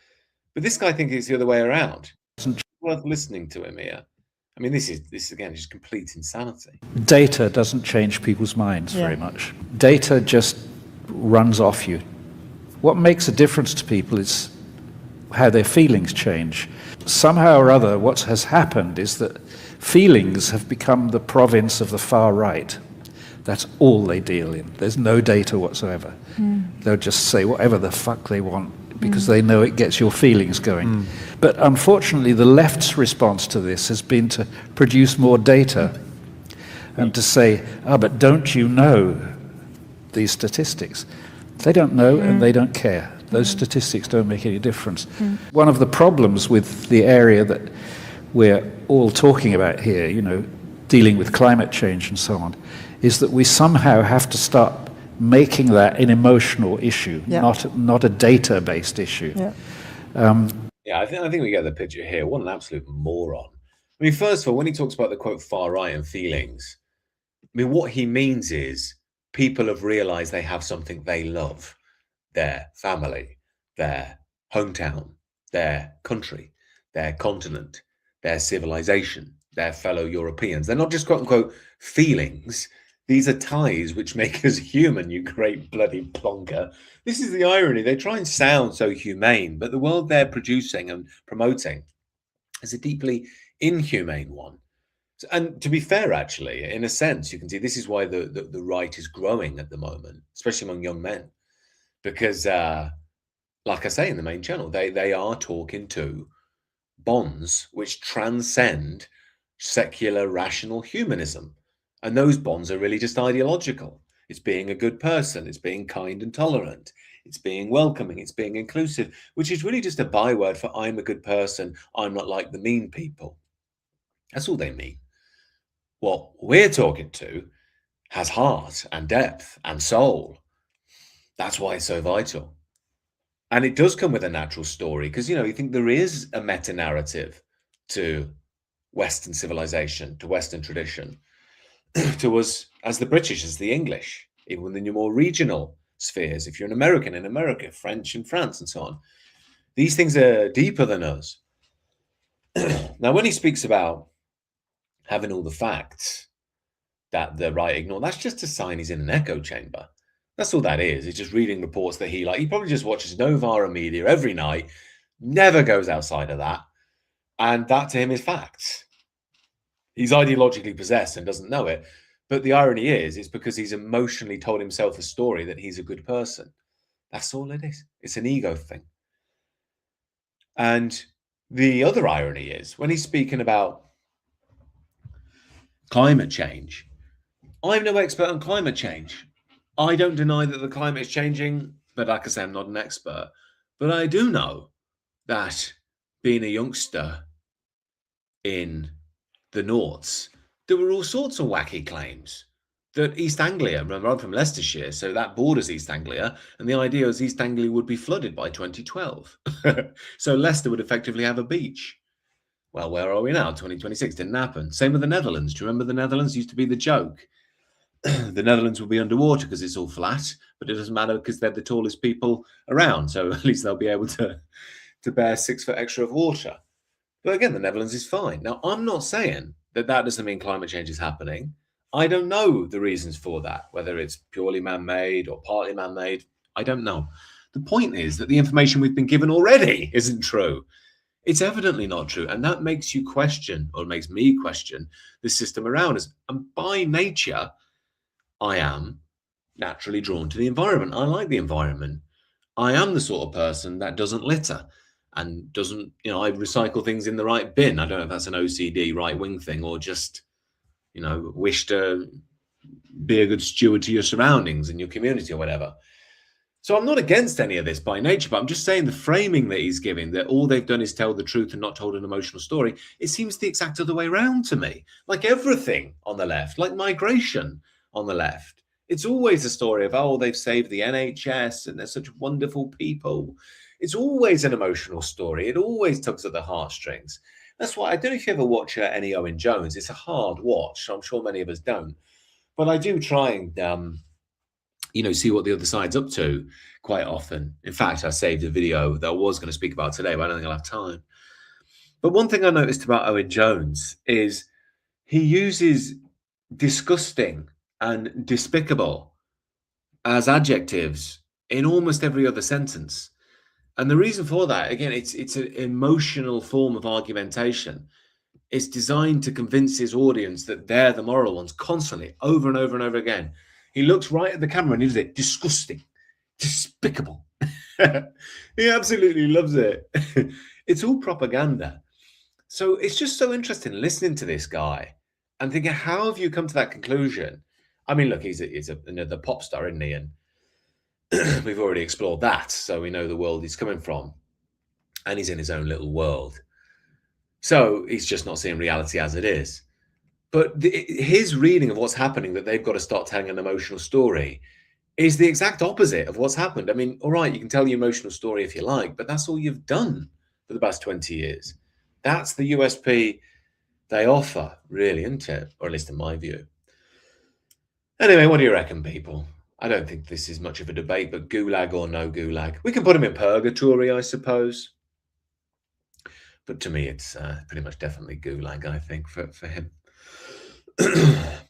B: But this guy thinks it's the other way around. It's worth listening to him here. I mean, this is again just complete insanity.
G: Data doesn't change people's minds very much. Data just runs off you. What makes a difference to people is how their feelings change. Somehow or other, what has happened is that feelings have become the province of the far right. That's all they deal in. There's no data whatsoever. They'll just say whatever the fuck they want because they know it gets your feelings going. But unfortunately, the left's response to this has been to produce more data and to say, but don't you know these statistics? They don't know and they don't care. Those statistics don't make any difference. One of the problems with the area that we're all talking about here, you know, dealing with climate change and so on, is that we somehow have to start making that an emotional issue, not a data-based issue.
B: I think we get the picture here. What an absolute moron. I mean, first of all, when he talks about the quote far right and feelings, I mean, what he means is people have realized they have something they love, their family, their hometown, their country, their continent, their civilization, their fellow Europeans. They're not just quote unquote feelings. These are ties which make us human, you great bloody plonker. This is the irony. They try and sound so humane, but the world they're producing and promoting is a deeply inhumane one. And to be fair, actually, in a sense, you can see this is why the right is growing at the moment, especially among young men. Because, like I say in the main channel, they are talking to bonds which transcend secular rational humanism. And those bonds are really just ideological. It's being a good person. It's being kind and tolerant. it's being welcoming, it's being inclusive, which is really just a byword for I'm a good person, I'm not like the mean people. That's all they mean. What we're talking to has heart and depth and soul. That's why it's so vital. And it does come with a natural story because, you know, you think there is a meta-narrative to Western civilization, to Western tradition, to us as the British, as the English, even within your more regional spheres. If you're an American in America, French in France, and so on, these things are deeper than us. Now, when he speaks about having all the facts that the right ignore, that's just a sign he's in an echo chamber. That's all that is. He's just reading reports that he probably just watches Novara media every night, never goes outside of that. And that to him is facts. He's ideologically possessed and doesn't know it. But the irony is, it's because he's emotionally told himself a story that he's a good person. That's all it is. It's an ego thing. And the other irony is, when he's speaking about climate change, I'm no expert on climate change. I don't deny that the climate is changing, but like I say, I'm not an expert. But I do know that being a youngster in the noughts, there were all sorts of wacky claims that East Anglia, remember I'm from Leicestershire, so that borders East Anglia, and the idea was East Anglia would be flooded by 2012. So Leicester would effectively have a beach. Well, where are we now? 2026 didn't happen. Same with the Netherlands. Do you remember the Netherlands used to be the joke? The Netherlands will be underwater because it's all flat, but it doesn't matter because they're the tallest people around. So at least they'll be able to bear 6 foot extra of water. But again, the Netherlands is fine. Now, I'm not saying that doesn't mean climate change is happening. I don't know the reasons for that, whether it's purely man-made or partly man-made. I don't know. The point is that the information we've been given already isn't true. It's evidently not true. And that makes you question, or makes me question, the system around us. And by nature, I am naturally drawn to the environment. I like the environment. I am the sort of person that doesn't litter and doesn't, I recycle things in the right bin. I don't know if that's an OCD right-wing thing or just, wish to be a good steward to your surroundings and your community or whatever. So I'm not against any of this by nature, but I'm just saying the framing that he's giving, that all they've done is tell the truth and not told an emotional story, it seems the exact other way around to me. Like everything on the left, like migration on the left. It's always a story of, they've saved the NHS and they're such wonderful people. It's always an emotional story. It always tugs at the heartstrings. That's why I don't know if you ever watch any Owen Jones. It's a hard watch. I'm sure many of us don't. But I do try and, see what the other side's up to quite often. In fact, I saved a video that I was going to speak about today, but I don't think I'll have time. But one thing I noticed about Owen Jones is he uses disgusting and despicable as adjectives in almost every other sentence. And the reason for that, again, it's an emotional form of argumentation. It's designed to convince his audience that they're the moral ones constantly, over and over and over again. He looks right at the camera and he does it. Disgusting, despicable. He absolutely loves it. It's all propaganda. So it's just so interesting listening to this guy and thinking, how have you come to that conclusion? I mean, look, he's another pop star, isn't he? And we've already explored that, so we know the world he's coming from. And he's in his own little world. So he's just not seeing reality as it is. But his reading of what's happening, that they've got to start telling an emotional story, is the exact opposite of what's happened. I mean, all right, you can tell the emotional story if you like, but that's all you've done for the past 20 years. That's the USP they offer, really, isn't it? Or at least in my view. Anyway, what do you reckon, people? I don't think this is much of a debate, but gulag or no gulag. We can put him in purgatory, I suppose. But to me, it's pretty much definitely gulag, I think, for him.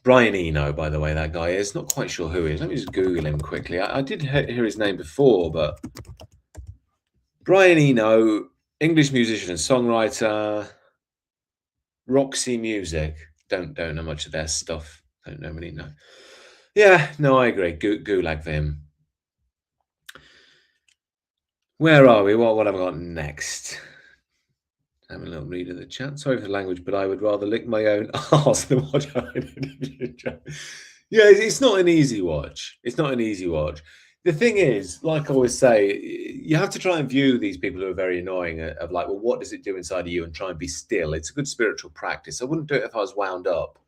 B: Brian Eno, by the way, that guy is. Not quite sure who he is. Let me just Google him quickly. I did hear his name before, but Brian Eno, English musician and songwriter, Roxy Music. Don't know much of their stuff. Don't really know. Yeah, no, I agree. Gulag for him. Where are we? What have I got next? Have a little read of the chat. Sorry for the language, but I would rather lick my own arse than watch. Yeah, it's not an easy watch. It's not an easy watch. The thing is, like I always say, you have to try and view these people who are very annoying of like, well, what does it do inside of you, and try and be still. It's a good spiritual practice. I wouldn't do it if I was wound up,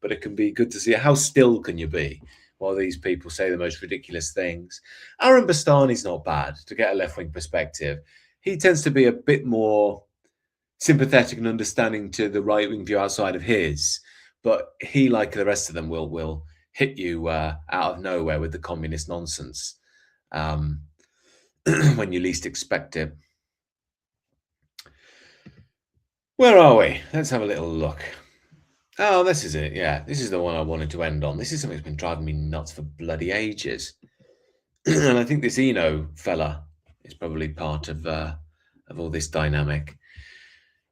B: but it can be good to see how still can you be while these people say the most ridiculous things. Aaron Bastani's not bad to get a left-wing perspective. He tends to be a bit more sympathetic and understanding to the right-wing view outside of his, but he, like the rest of them, will hit you out of nowhere with the communist nonsense when you least expect it. Where are we? Let's have a little look. Oh, this is it. Yeah, this is the one I wanted to end on. This is something that's been driving me nuts for bloody ages. And I think this Eno fella is probably part of all this dynamic.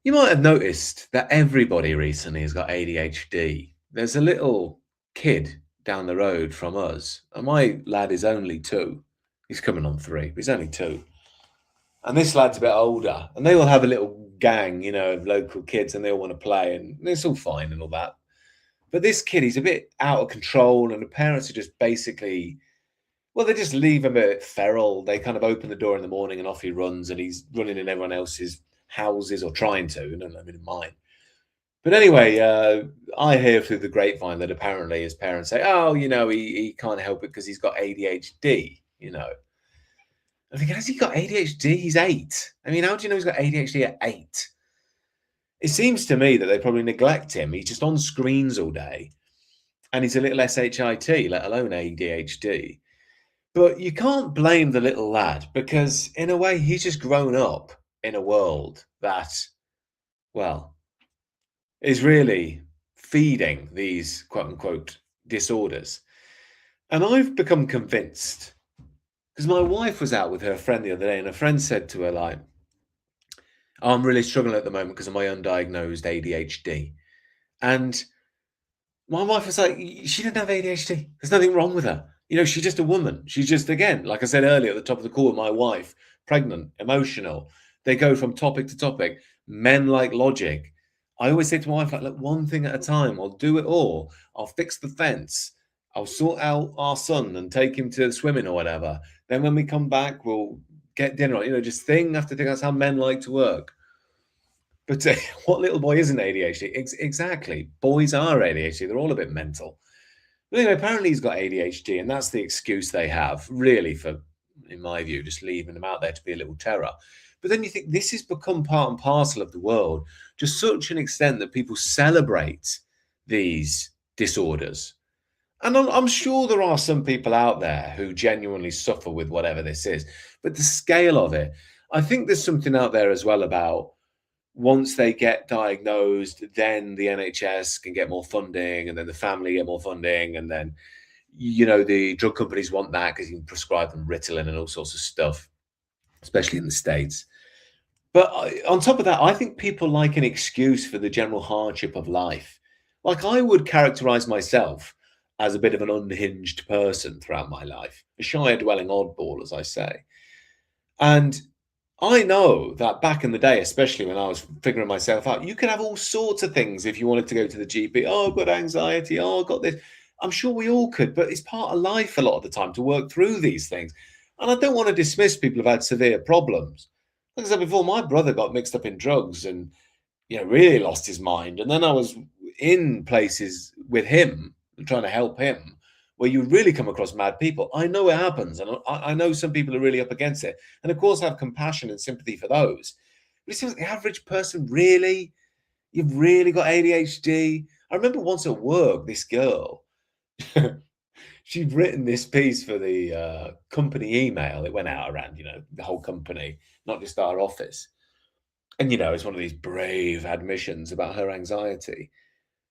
B: You might have noticed that everybody recently has got ADHD. There's a little kid down the road from us, and my lad is only 2. He's coming on 3, but he's only 2. And this lad's a bit older, and they all have a little gang, you know, of local kids, and they all want to play, and it's all fine and all that. But this kid, he's a bit out of control, and the parents are just basically, well, they just leave him a bit feral. They kind of open the door in the morning, and off he runs, and he's running in everyone else's houses, or trying to, I don't know, in mine. But anyway, I hear through the grapevine that apparently his parents say, oh, you know, he can't help it because he's got ADHD, you know. I think, has he got ADHD? He's 8. I mean, how do you know he's got ADHD at 8? It seems to me that they probably neglect him. He's just on screens all day, and he's a little SHIT, let alone ADHD. But you can't blame the little lad, because in a way he's just grown up in a world that, well, is really feeding these quote-unquote disorders. And I've become convinced, because my wife was out with her friend the other day, and her friend said to her, like, oh, I'm really struggling at the moment because of my undiagnosed ADHD. And my wife was like, she didn't have ADHD. There's nothing wrong with her. You know, she's just a woman. She's just, again, like I said earlier at the top of the call, my wife, pregnant, emotional. They go from topic to topic. Men like logic. I always say to my wife, like, look, one thing at a time. I'll do it all. I'll fix the fence. I'll sort out our son and take him to swimming or whatever. Then when we come back, we'll get dinner. You know, just thing after thing. That's how men like to work. But what little boy isn't ADHD? Exactly. Boys are ADHD. They're all a bit mental. But anyway, apparently he's got ADHD, and that's the excuse they have, really, for, in my view, just leaving him out there to be a little terror. But then you think this has become part and parcel of the world to such an extent that people celebrate these disorders. And I'm sure there are some people out there who genuinely suffer with whatever this is. But the scale of it, I think there's something out there as well about once they get diagnosed, then the NHS can get more funding, and then the family get more funding, and then, you know, the drug companies want that because you can prescribe them Ritalin and all sorts of stuff, especially in the States. But on top of that, I think people like an excuse for the general hardship of life. Like, I would characterize myself as a bit of an unhinged person throughout my life, a Shire-dwelling oddball, as I say. And I know that back in the day, especially when I was figuring myself out, you could have all sorts of things if you wanted to go to the GP. Oh, I've got anxiety. Oh, I've got this. I'm sure we all could, but it's part of life a lot of the time to work through these things. And I don't want to dismiss people who've had severe problems. Like I said before, my brother got mixed up in drugs and, you know, really lost his mind. And then I was in places with him, trying to help him, where you really come across mad people. I know it happens, and I know some people are really up against it. And of course, I have compassion and sympathy for those. But it seems like the average person, really, you've really got ADHD. I remember once at work, this girl, she'd written this piece for the company email. It went out around, you know, the whole company, not just our office. And, you know, it's one of these brave admissions about her anxiety.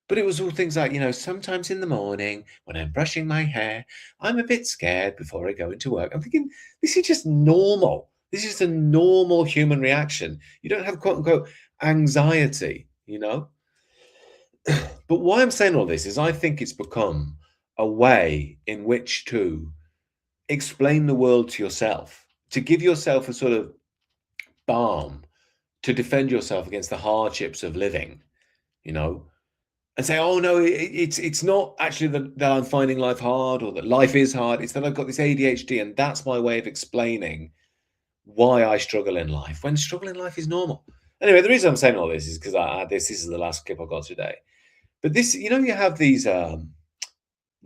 B: But it was all things like, you know, sometimes in the morning when I'm brushing my hair, I'm a bit scared before I go into work. I'm thinking, this is just normal. This is a normal human reaction. You don't have, quote unquote, anxiety, you know. But why I'm saying all this is I think it's become a way in which to explain the world to yourself, to give yourself a sort of balm to defend yourself against the hardships of living, you know. and say, oh no, it's not actually that I'm finding life hard or that life is hard. It's that I've got this ADHD, and that's my way of explaining why I struggle in life, when struggle in life is normal. Anyway, the reason I'm saying all this is because this is the last clip I got today. But this, you have these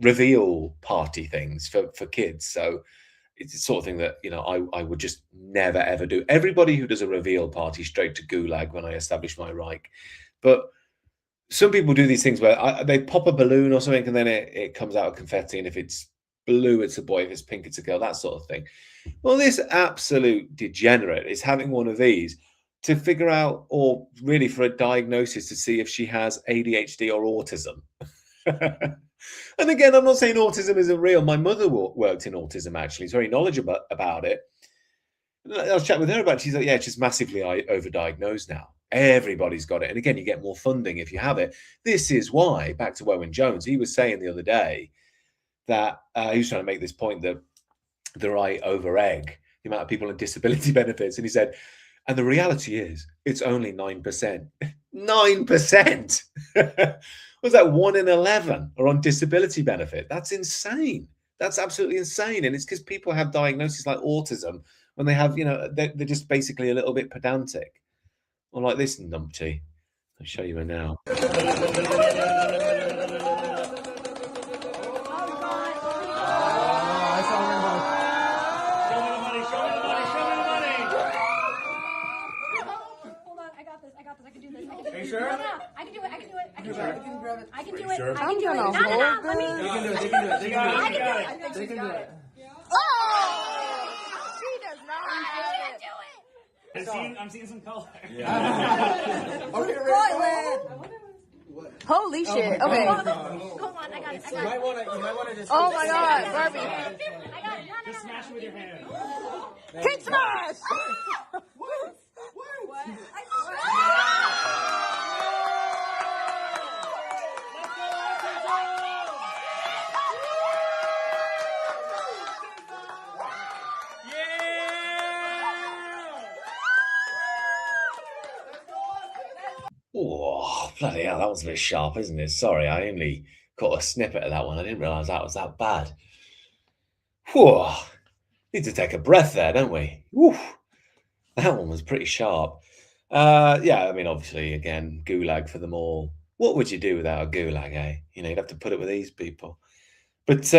B: reveal party things for kids. So it's the sort of thing that, I would just never, ever do. Everybody who does a reveal party, straight to Gulag when I establish my Reich. But some people do these things where they pop a balloon or something, and then it comes out of confetti. And if it's blue, it's a boy. If it's pink, it's a girl, that sort of thing. Well, this absolute degenerate is having one of these to figure out, or really for a diagnosis to see if she has ADHD or autism. And again, I'm not saying autism isn't real. My mother worked in autism, actually. She's very knowledgeable about it. I was chatting with her about it. She's like, yeah, it's just massively overdiagnosed now. Everybody's got it. And again, you get more funding if you have it. This is why, back to Owen Jones, he was saying the other day that he was trying to make this point that the right over egg the amount of people on disability benefits. And he said, and the reality is it's only 9%. 9%. Was that 1 in 11 are on disability benefit? That's insane. That's absolutely insane. And it's because people have diagnoses like autism when they have, they're just basically a little bit pedantic. Or like this numpty. I'll show you her now.
F: I'm seeing some color. Yeah. Holy shit. Okay. Hold on, I got it. You might want to just. Oh my god, Barbie. I got it. Just smash it with your hand. Kick smash! What?
B: Oh, bloody hell, that was a bit sharp, isn't it? Sorry, I only caught a snippet of that one. I didn't realise that was that bad. Whew. Need to take a breath there, don't we? Whew. That one was pretty sharp. Yeah, I mean, obviously, again, gulag for them all. What would you do without a gulag, eh? You'd have to put it with these people. But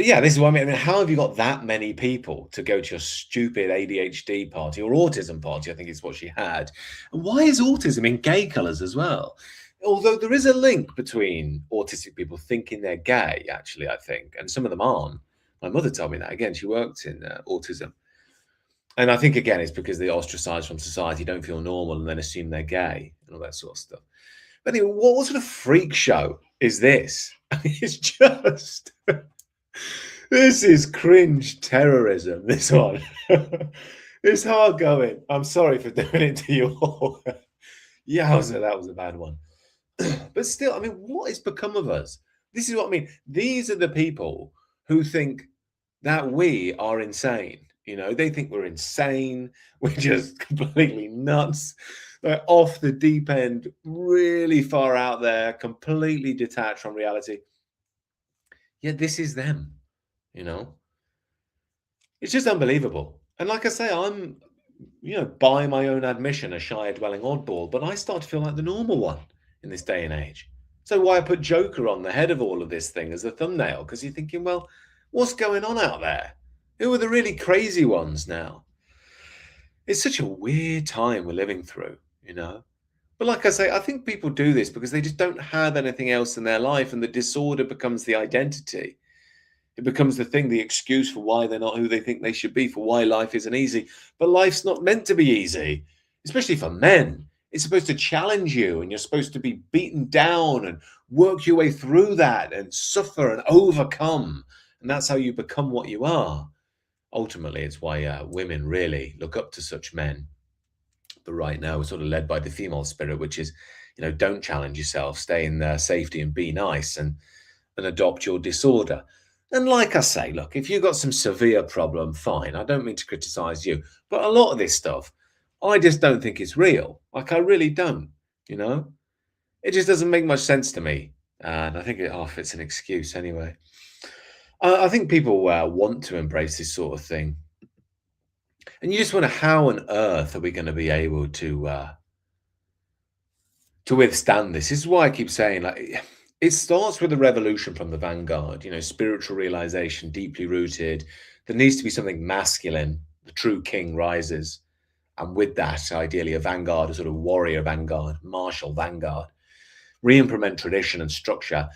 B: yeah, this is what I mean. How have you got that many people to go to your stupid ADHD party or autism party? I think is what she had. And why is autism in gay colours as well? Although there is a link between autistic people thinking they're gay, actually, I think, and some of them aren't. My mother told me that. Again, she worked in autism. And I think, again, it's because they're ostracized from society, don't feel normal, and then assume they're gay and all that sort of stuff. But anyway, what sort of freak show is this? I mean, it's just... This is cringe terrorism, this one. It's hard going. I'm sorry for doing it to you all. Yowza, that was a bad one. But still, I mean, what has become of us? This is what I mean. These are the people who think that we are insane. They think we're insane. We're just completely nuts. They're off the deep end, really far out there, completely detached from reality. Yet this is them, It's just unbelievable. And like I say, I'm, by my own admission, a shy-dwelling oddball, but I start to feel like the normal one in this day and age. So why I put Joker on the head of all of this thing as a thumbnail? Because you're thinking, well, what's going on out there? Who are the really crazy ones now? It's such a weird time we're living through, But like I say, I think people do this because they just don't have anything else in their life, and the disorder becomes the identity. It becomes the thing, the excuse for why they're not who they think they should be, for why life isn't easy. But life's not meant to be easy, especially for men. It's supposed to challenge you, and you're supposed to be beaten down and work your way through that and suffer and overcome. And that's how you become what you are. Ultimately, it's why women really look up to such men. But right now, we're sort of led by the female spirit, which is, don't challenge yourself, stay in safety and be nice and adopt your disorder. And like I say, look, if you've got some severe problem, fine. I don't mean to criticize you. But a lot of this stuff, I just don't think it's real. Like, I really don't, It just doesn't make much sense to me. And I think it's an excuse anyway. I think people want to embrace this sort of thing. And you just wonder, how on earth are we going to be able to withstand this? This is why I keep saying, like, it starts with a revolution from the vanguard, spiritual realization, deeply rooted. There needs to be something masculine. The true king rises. And with that, ideally, a vanguard, a sort of warrior vanguard, martial vanguard, re-implement tradition and structure.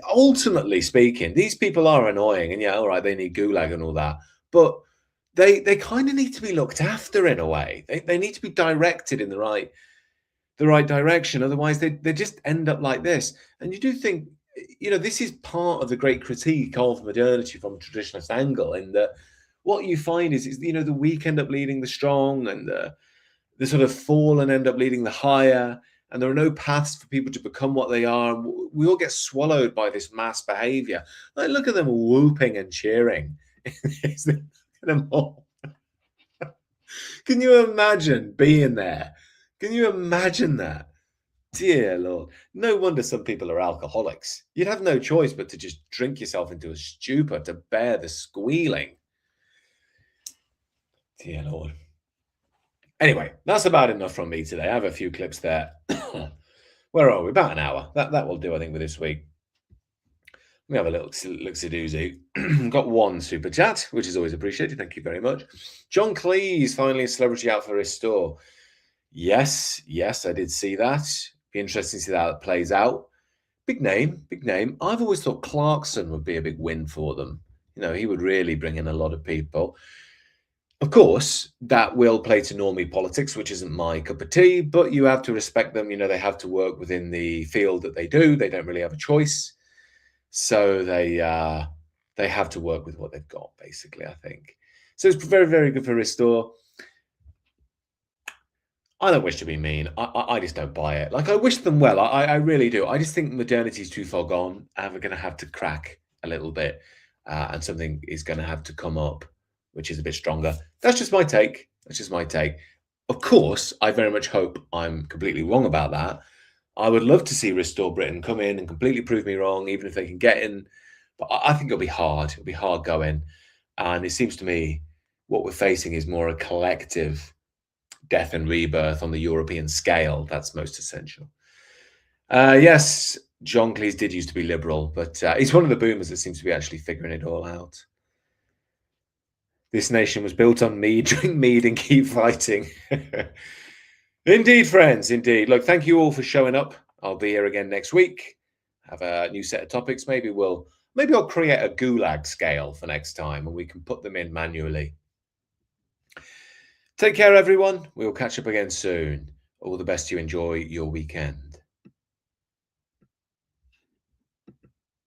B: Ultimately speaking, these people are annoying, and all right, they need gulag and all that, but they kind of need to be looked after in a way. They need to be directed in the right direction. Otherwise, they just end up like this. And you do think, this is part of the great critique of modernity from a traditionalist angle, in that what you find is the weak end up leading the strong, and the sort of fallen end up leading the higher, and there are no paths for people to become what they are. We all get swallowed by this mass behavior. Like, look at them whooping and cheering. Them all. Can you imagine being there? Can you imagine that? Dear Lord. No wonder some people are alcoholics. You'd have no choice but to just drink yourself into a stupor to bear the squealing. Dear Lord. Anyway, that's about enough from me today. I have a few clips there. Where are we? About an hour. That will do, I think, for this week. We have a little look-see-doozy. Got one super chat, which is always appreciated. Thank you very much. John Cleese, finally a celebrity out for his store. Yes, I did see that. Be interesting to see how it plays out. Big name. I've always thought Clarkson would be a big win for them. He would really bring in a lot of people. Of course, that will play to normie politics, which isn't my cup of tea, but you have to respect them. They have to work within the field that they do. They don't really have a choice. So they have to work with what they've got, basically, I think. So it's very, very good for Restore. I don't wish to be mean. I just don't buy it. Like, I wish them well. I really do. I just think modernity is too far gone, and we're going to have to crack a little bit, and something is going to have to come up which is a bit stronger. That's just my take. Of course, I very much hope I'm completely wrong about that. I would love to see Restore Britain come in and completely prove me wrong, even if they can get in. But I think it'll be hard. It'll be hard going. And it seems to me what we're facing is more a collective death and rebirth on the European scale. That's most essential. Yes, John Cleese did used to be liberal, but he's one of the boomers that seems to be actually figuring it all out. This nation was built on mead, drink mead and keep fighting. Indeed, friends, indeed. Look, thank you all for showing up. I'll be here again next week. Have a new set of topics. Maybe I'll create a gulag scale for next time and we can put them in manually. Take care, everyone. We'll catch up again soon. All the best. You enjoy your weekend.